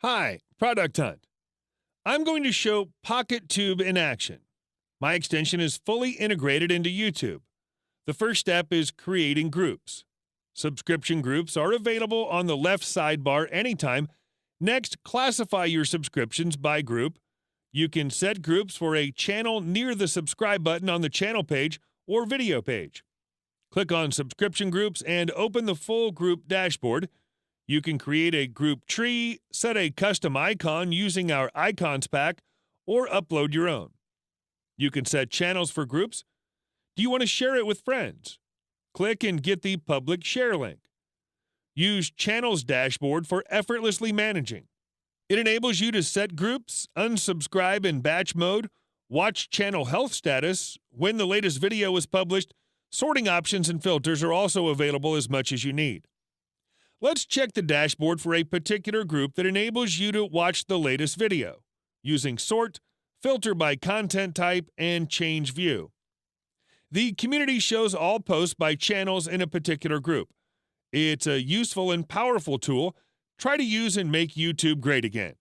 Hi, Product Hunt. I'm going to show PocketTube in action. My extension is fully integrated into YouTube. The first step is creating groups. Subscription groups are available on the left sidebar anytime. Next, classify your subscriptions by group. You can set groups for a channel near the subscribe button on the channel page or video page. Click on subscription groups and open the full group dashboard. You can create a group tree, set a custom icon using our icons pack, or upload your own. You can set channels for groups. Do you want to share it with friends? Click and get the public share link. Use Channels Dashboard for effortlessly managing. It enables you to set groups, unsubscribe in batch mode, watch channel health status, when the latest video is published. Sorting options and filters are also available as much as you need. Let's check the dashboard for a particular group that enables you to watch the latest video, using Sort, Filter by Content Type, and Change View. The community shows all posts by channels in a particular group. It's a useful and powerful tool. Try to use and make YouTube great again.